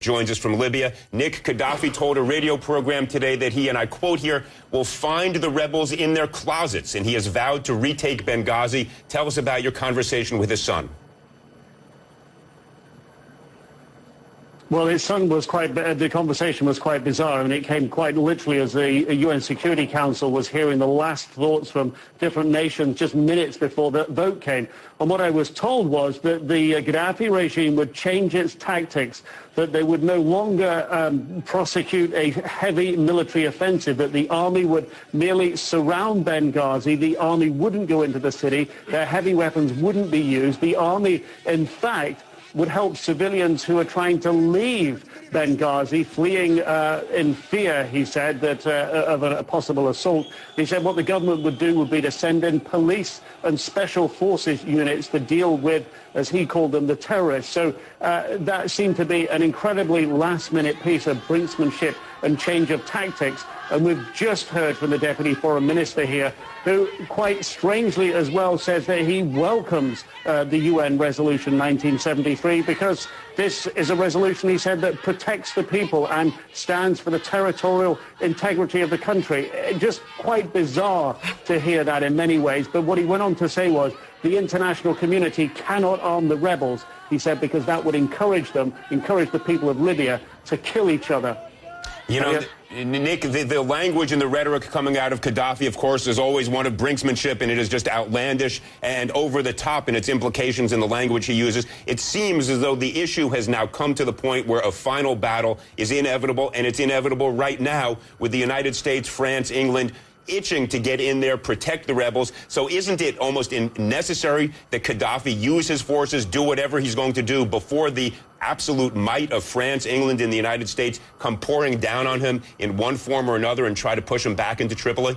Joins us from Libya. Nick, Gaddafi told a radio program today that he, and I quote here, will find the rebels in their closets, and he has vowed to retake Benghazi. Tell us about your conversation with his son. Well, his son was the conversation was quite bizarre, and it came quite literally as the UN Security Council was hearing the last thoughts from different nations just minutes before the vote came. And what I was told was that the Gaddafi regime would change its tactics, that they would no longer prosecute a heavy military offensive, that the army would merely surround Benghazi, the army wouldn't go into the city, their heavy weapons wouldn't be used. The army, in fact, would help civilians who are trying to leave Benghazi, fleeing in fear, he said, that of a possible assault. He said what the government would do would be to send in police and special forces units to deal with, as he called them, the terrorists. So that seemed to be an incredibly last-minute piece of brinksmanship and change of tactics. And we've just heard from the Deputy Foreign Minister here, who quite strangely as well says that he welcomes the UN Resolution 1973 because this is a resolution, he said, that protects the people and stands for the territorial integrity of the country. Just quite bizarre to hear that in many ways. But what he went on to say was the international community cannot arm the rebels, he said, because that would encourage the people of Libya to kill each other. You know, Nick, the language and the rhetoric coming out of Gaddafi, of course, is always one of brinksmanship, and it is just outlandish and over the top in its implications in the language he uses. It seems as though the issue has now come to the point where a final battle is inevitable, and it's inevitable right now with the United States, France, England, itching to get in there, protect the rebels. So isn't it almost necessary that Gaddafi use his forces, do whatever he's going to do before the absolute might of France, England, and the United States come pouring down on him in one form or another and try to push him back into Tripoli?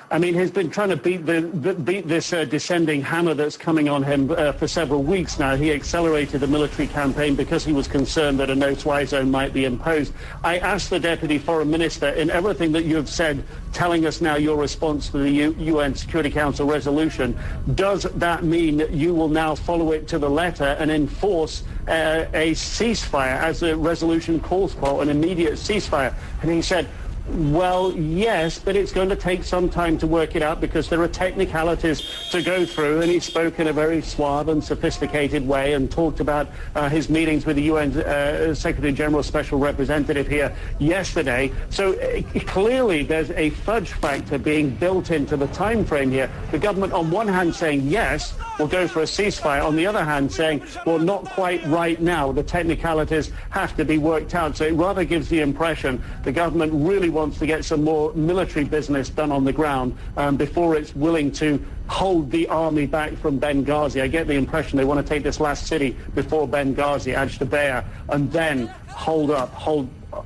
I mean, he's been trying to beat this descending hammer that's coming on him for several weeks now. He accelerated the military campaign because he was concerned that a no-fly zone might be imposed. I asked the Deputy Foreign Minister, in everything that you've said, telling us now your response to the UN Security Council resolution, does that mean that you will now follow it to the letter and enforce a ceasefire, as the resolution calls for, an immediate ceasefire? And he said, well, yes, but it's going to take some time to work it out because there are technicalities to go through. And he spoke in a very suave and sophisticated way and talked about his meetings with the UN Secretary General Special Representative here yesterday. So clearly there's a fudge factor being built into the time frame here. The government on one hand saying, yes, we'll go for a ceasefire. On the other hand saying, well, not quite right now. The technicalities have to be worked out. So it rather gives the impression the government really wants to get some more military business done on the ground before it's willing to hold the army back from Benghazi. I get the impression they want to take this last city before Benghazi, Ajdabiya, and then hold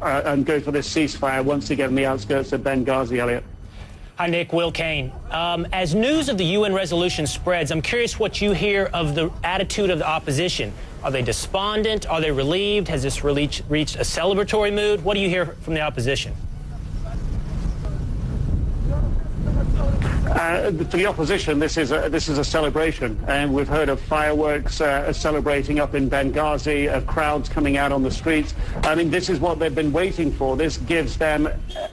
and go for this ceasefire once again on the outskirts of Benghazi, Elliot. Hi, Nick. Will Kane. As news of the UN resolution spreads, I'm curious what you hear of the attitude of the opposition. Are they despondent? Are they relieved? Has this reached a celebratory mood? What do you hear from the opposition? For the opposition, this is a celebration, and we've heard of fireworks celebrating up in Benghazi, of crowds coming out on the streets. I mean, this is what they've been waiting for. This gives them,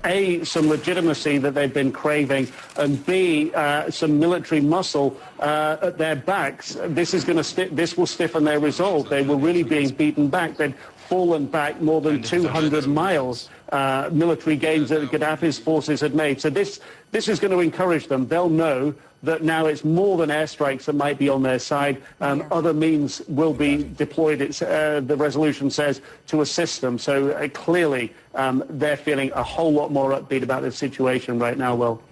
A, some legitimacy that they've been craving, and B, some military muscle at their backs. This will stiffen their resolve. They were really being beaten back. They'd fallen back more than 200 miles. Military gains that Gaddafi's forces had made. So this is going to encourage them. They'll know that now it's more than airstrikes that might be on their side. Other means will be deployed, the resolution says, to assist them. So clearly they're feeling a whole lot more upbeat about the situation right now, Will.